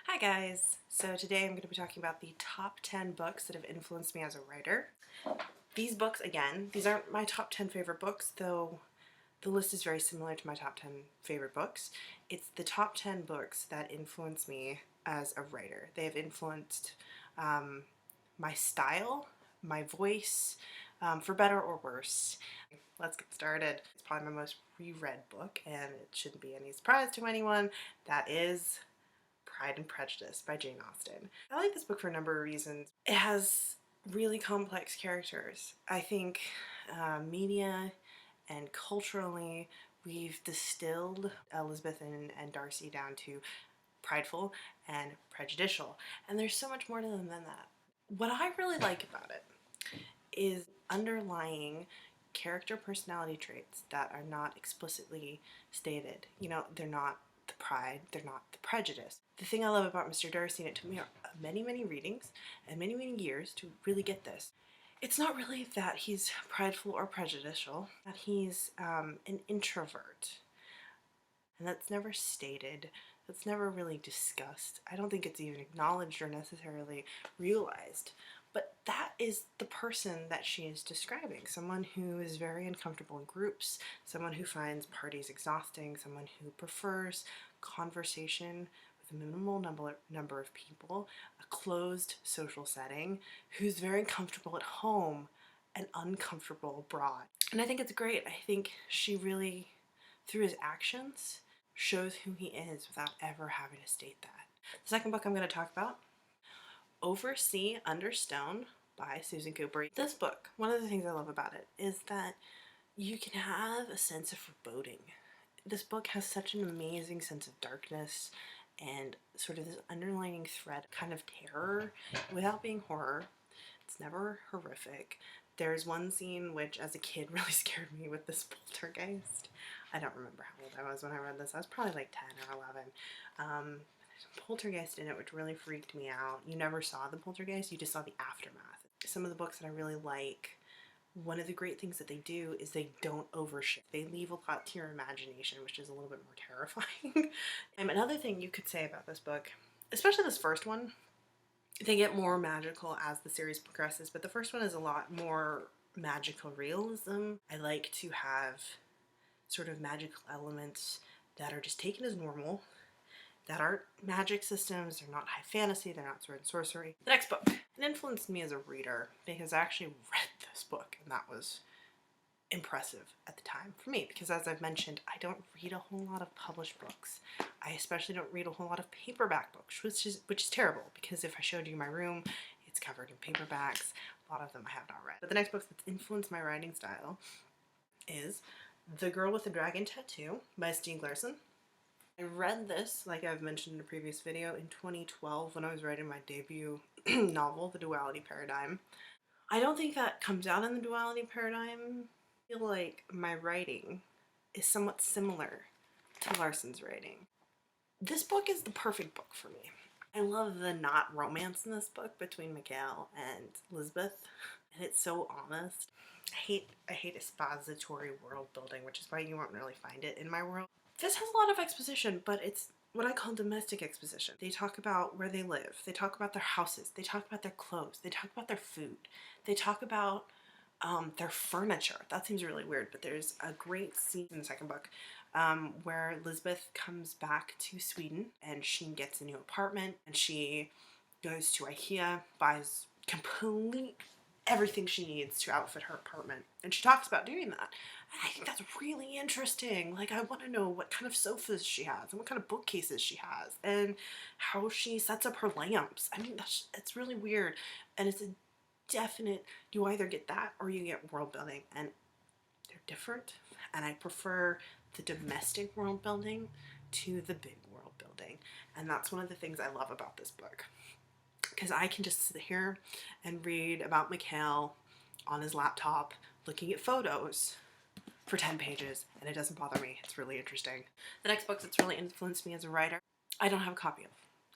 Hi guys! So today I'm going to be talking about the top 10 books that have influenced me as a writer. These books, again, these aren't my top 10 favorite books, though the list is very similar to my top 10 favorite books. It's the top 10 books that influenced me as a writer. They have influenced my style, my voice, for better or worse. Let's get started. It's probably my most reread book, and it shouldn't be any surprise to anyone. That is Pride and Prejudice by Jane Austen. I like this book for a number of reasons. It has really complex characters. I think media and culturally we've distilled Elizabeth and Darcy down to prideful and prejudicial, and there's so much more to them than that. What I really like about it is underlying character personality traits that are not explicitly stated. You know, they're not the pride, they're not the prejudice. The thing I love about Mr. Darcy, and it took me many, many readings and many, many years to really get this, it's not really that he's prideful or prejudicial, that he's an introvert. And that's never stated, that's never really discussed. I don't think it's even acknowledged or necessarily realized. But that is the person that she is describing. Someone who is very uncomfortable in groups, someone who finds parties exhausting, someone who prefers conversation with a minimal number of people, a closed social setting, who's very comfortable at home and uncomfortable abroad. And I think it's great. I think she really, through his actions, shows who he is without ever having to state that. The second book I'm going to talk about, Over Sea, Under Stone by Susan Cooper. This book, one of the things I love about it is that you can have a sense of foreboding. This book has such an amazing sense of darkness and sort of this underlying thread, kind of terror, without being horror. It's never horrific. There's one scene which, as a kid, really scared me with this poltergeist. I don't remember how old I was when I read this. I was probably like 10 or 11. There's a poltergeist in it which really freaked me out. You never saw the poltergeist, you just saw the aftermath. Some of the books that I really like, one of the great things that they do is they don't overship. They leave a lot to your imagination, which is a little bit more terrifying. Another thing you could say about this book, especially this first one, they get more magical as the series progresses, but the first one is a lot more magical realism. I like to have sort of magical elements that are just taken as normal, that aren't magic systems, they're not high fantasy, they're not sword and sorcery. The next book, it influenced me as a reader because I actually read this book, and that was impressive at the time for me because, as I've mentioned, I don't read a whole lot of published books. I especially don't read a whole lot of paperback books, which is terrible because if I showed you my room, it's covered in paperbacks. A lot of them I have not read. But the next book that's influenced my writing style is The Girl with the Dragon Tattoo by Stieg Larsson. I read this, like I've mentioned in a previous video, in 2012 when I was writing my debut novel, The Duality Paradigm. I don't think that comes out in The Duality Paradigm. I feel like my writing is somewhat similar to Larsson's writing. This book is the perfect book for me. I love the not romance in this book between Mikhail and Elizabeth, and it's so honest. I hate expository world building, which is why you won't really find it in my world. This has a lot of exposition, but it's what I call domestic exposition. They talk about where they live, they talk about their houses, they talk about their clothes, they talk about their food, they talk about their furniture. That seems really weird, but there's a great scene in the second book where Elizabeth comes back to Sweden and she gets a new apartment and she goes to IKEA, buys complete everything she needs to outfit her apartment, and she talks about doing that. And I think that's really interesting. Like, I want to know what kind of sofas she has and what kind of bookcases she has and how she sets up her lamps. I mean, it's really weird, and it's a definite, you either get that or you get world building, and they're different, and I prefer the domestic world building to the big world building, and that's one of the things I love about this book, because I can just sit here and read about Mikhail on his laptop looking at photos for 10 pages and it doesn't bother me. It's really interesting. The next book that's really influenced me as a writer, I don't have a copy of.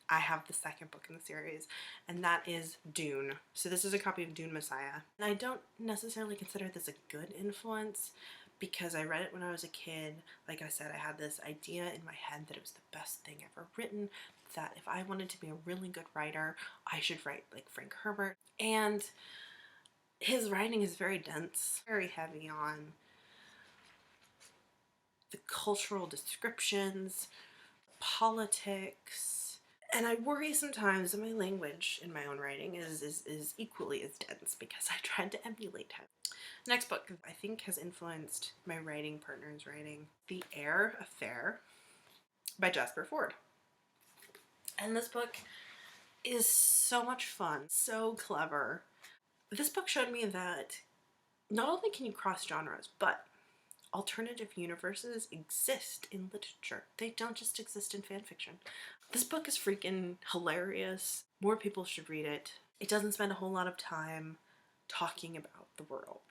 I have the second book in the series, and that is Dune. So this is a copy of Dune Messiah. And I don't necessarily consider this a good influence because I read it when I was a kid. Like I said, I had this idea in my head that it was the best thing ever written. that if I wanted to be a really good writer, I should write like Frank Herbert. And his writing is very dense, very heavy on the cultural descriptions, politics, and I worry sometimes that my language in my own writing is equally as dense because I tried to emulate him. Next book I think has influenced my writing partner's writing, The Eyre Affair by Jasper Fforde. And this book is so much fun, so clever. This book showed me that not only can you cross genres, but alternative universes exist in literature. They don't just exist in fan fiction. This book is freaking hilarious. More people should read it. It doesn't spend a whole lot of time talking about the world.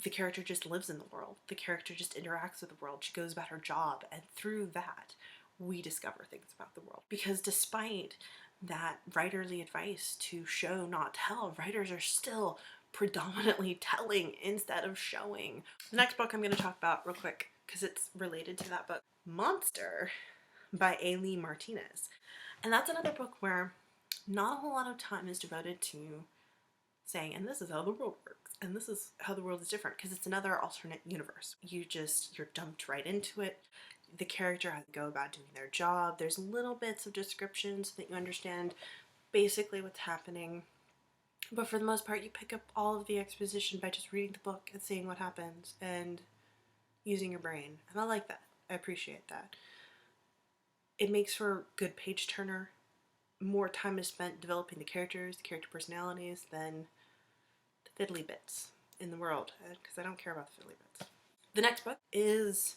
The character just lives in the world. The character just interacts with the world. She goes about her job, and through that, we discover things about the world. Because despite that writerly advice to show, not tell, writers are still predominantly telling instead of showing. The next book I'm going to talk about real quick, because it's related to that book, Monster by Eyre Martinez. And that's another book where not a whole lot of time is devoted to saying, and this is how the world works, and this is how the world is different, because it's another alternate universe. You're dumped right into it. The character has to go about doing their job. There's little bits of description so that you understand basically what's happening. But for the most part, you pick up all of the exposition by just reading the book and seeing what happens and using your brain. And I like that. I appreciate that. It makes for good page turner. More time is spent developing the characters, the character personalities, than the fiddly bits in the world, because I don't care about the fiddly bits. The next book is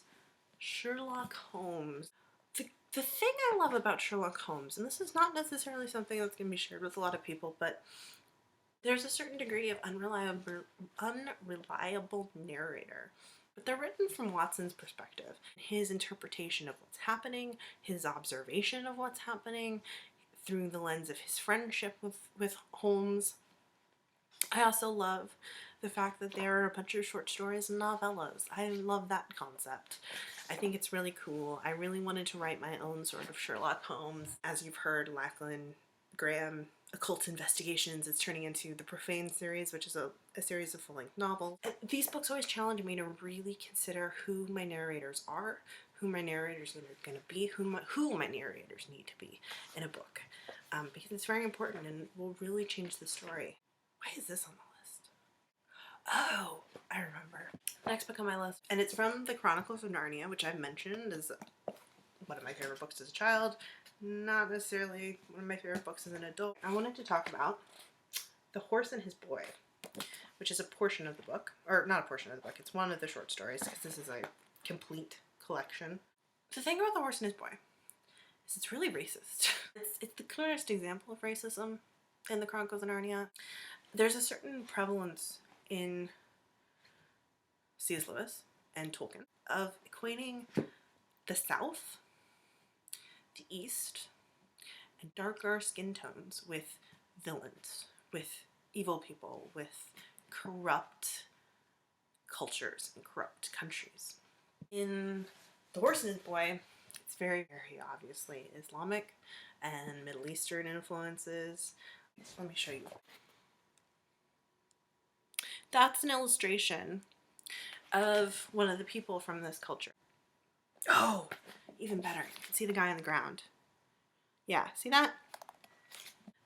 Sherlock Holmes. The thing I love about Sherlock Holmes, and this is not necessarily something that's going to be shared with a lot of people, but there's a certain degree of unreliable narrator. But they're written from Watson's perspective. His interpretation of what's happening, his observation of what's happening, through the lens of his friendship with Holmes. I also love the fact that there are a bunch of short stories and novellas. I love that concept. I think it's really cool. I really wanted to write my own sort of Sherlock Holmes. As you've heard, Lachlan Graham Occult Investigations is turning into the Profane series, which is a series of full-length novels. These books always challenge me to really consider who my narrators are, who my narrators are going to be, who my narrators need to be in a book. Because it's very important and will really change the story. Why is this on the list? Oh, I remember. Next book on my list, and it's from the Chronicles of Narnia, which I've mentioned is one of my favorite books as a child. Not necessarily one of my favorite books as an adult. I wanted to talk about The Horse and His Boy, which is a portion of the book, or not a portion of the book, it's one of the short stories, because this is a complete collection. The thing about The Horse and His Boy is it's really racist. It's the clearest example of racism in the Chronicles of Narnia. There's a certain prevalence in C.S. Lewis and Tolkien of equating the South, the East, and darker skin tones with villains, with evil people, with corrupt cultures and corrupt countries. In The Horse and His Boy, it's very, very obviously Islamic and Middle Eastern influences. Let me show you. That's an illustration of one of the people from this culture. Oh, even better. You can see the guy on the ground. Yeah, see that?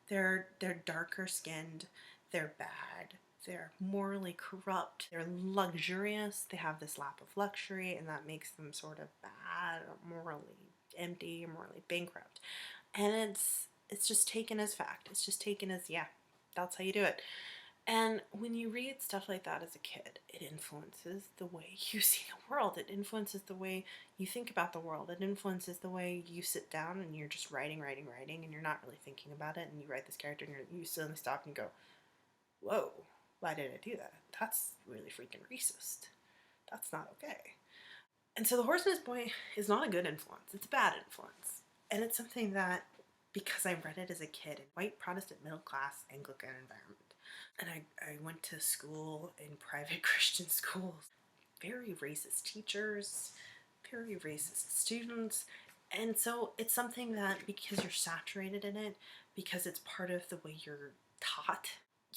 They're darker skinned, they're bad, they're morally corrupt, they're luxurious, they have this lap of luxury, and that makes them sort of bad, or morally empty, or morally bankrupt. And it's just taken as fact. It's just taken as, yeah, that's how you do it. And when you read stuff like that as a kid, it influences the way you see the world. It influences the way you think about the world. It influences the way you sit down and you're just writing, and you're not really thinking about it, and you write this character and you suddenly stop and go, whoa, why did I do that? That's really freaking racist. That's not okay. And so The Horse and His Boy is not a good influence. It's a bad influence. And it's something that, because I read it as a kid in white Protestant middle class Anglican environment, and I went to school in private Christian schools. Very racist teachers, very racist students, And so it's something that, because you're saturated in it, because it's part of the way you're taught,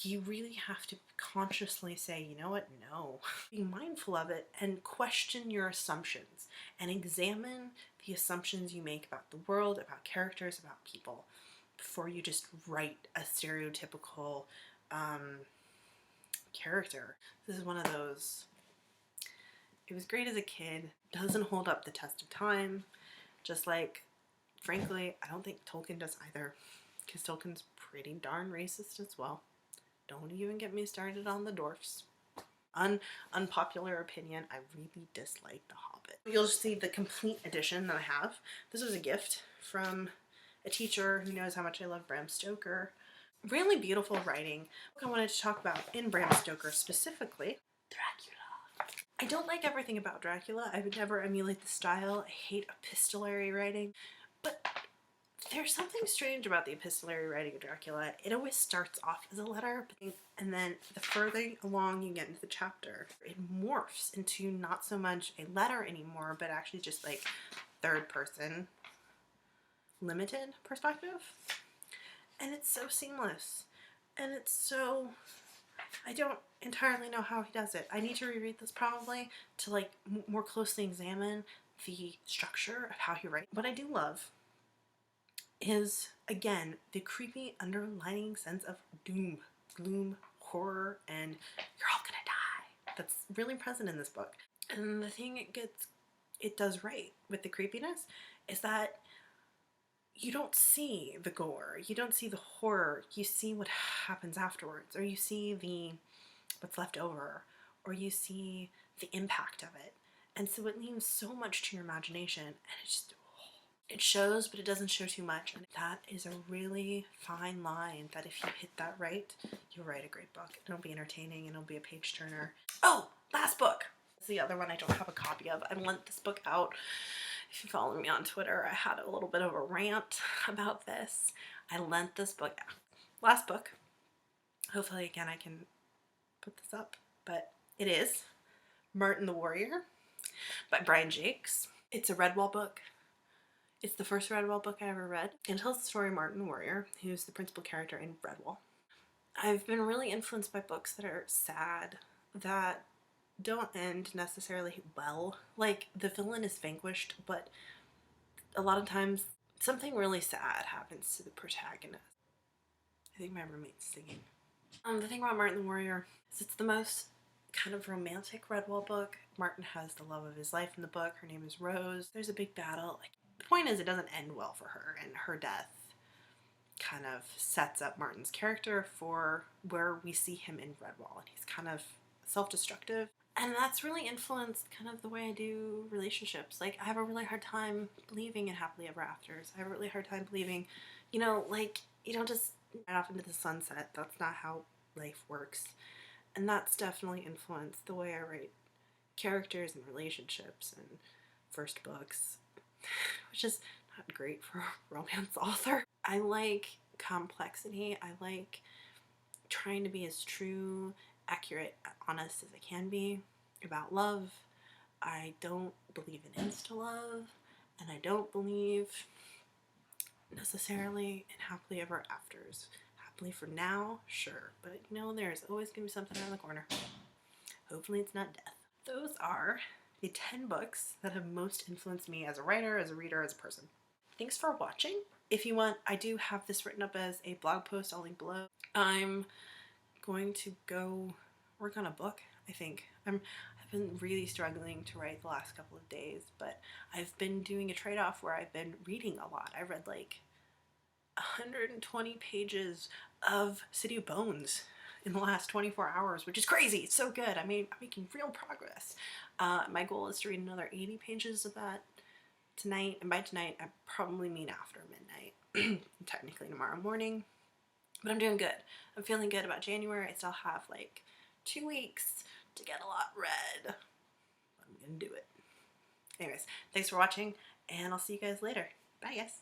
you really have to consciously say, you know what, no. Be mindful of it and question your assumptions and examine the assumptions you make about the world, about characters, about people, before you just write a stereotypical character. This is one of those, it was great as a kid, doesn't hold up the test of time, just like, frankly, I don't think Tolkien does either, because Tolkien's pretty darn racist as well. Don't even get me started on the dwarfs. Unpopular opinion, I really dislike The Hobbit. You'll see the complete edition that I have. This was a gift from a teacher who knows how much I love Bram Stoker. Really beautiful writing. What I wanted to talk about in Bram Stoker specifically, Dracula. I don't like everything about Dracula. I would never emulate the style. I hate epistolary writing, but there's something strange about the epistolary writing of Dracula. It always starts off as a letter, and then the further along you get into the chapter, it morphs into not so much a letter anymore, but actually just like third person, limited perspective. And it's so seamless. And it's so, I don't entirely know how he does it. I need to reread this probably to like more closely examine the structure of how he writes. What I do love is, again, the creepy underlining sense of doom, gloom, horror, and you're all gonna die. That's really present in this book. And the thing it does right with the creepiness is that you don't see the gore, you don't see the horror, you see what happens afterwards, or you see what's left over, or you see the impact of it. And so it leaves so much to your imagination, and it shows, but it doesn't show too much. And that is a really fine line that if you hit that right, you'll write a great book. It'll be entertaining and it'll be a page turner. Oh, last book. This is the other one I don't have a copy of. I lent this book out. If you follow me on Twitter, I had a little bit of a rant about this. I lent this book out. Last book. Hopefully, again, I can put this up. But it is Martin the Warrior by Brian Jakes. It's a Redwall book. It's the first Redwall book I ever read. It tells the story of Martin the Warrior, who's the principal character in Redwall. I've been really influenced by books that are sad, that don't end necessarily well. Like, the villain is vanquished, but a lot of times something really sad happens to the protagonist. I think my roommate's singing. The thing about Martin the Warrior is it's the most kind of romantic Redwall book. Martin has the love of his life in the book. Her name is Rose. There's a big battle. Like, the point is, it doesn't end well for her, and her death kind of sets up Martin's character for where we see him in Redwall, and he's kind of self-destructive. And that's really influenced kind of the way I do relationships. Like, I have a really hard time believing in happily ever afters. I have a really hard time believing, like, you don't just ride off into the sunset. That's not how life works. And that's definitely influenced the way I write characters and relationships and first books, which is not great for a romance author. I like complexity. I like trying to be as true, accurate, honest as I can be about love. I don't believe in insta-love, and I don't believe necessarily in happily ever afters. Happily for now, sure, but there's always going to be something around the corner. Hopefully it's not death. Those are the 10 books that have most influenced me as a writer, as a reader, as a person. Thanks for watching. If you want, I do have this written up as a blog post. I'll link below. I'm going to go work on a book, I think. I've been really struggling to write the last couple of days, but I've been doing a trade-off where I've been reading a lot. I read like 120 pages of City of Bones in the last 24 hours, which is crazy. It's so good. I'm making real progress. My goal is to read another 80 pages of that tonight, and by tonight I probably mean after midnight. Technically tomorrow morning, but I'm doing good. I'm feeling good about January. I still have like 2 weeks to get a lot read, but I'm gonna do it. Anyways, thanks for watching, and I'll see you guys later. Bye, guys.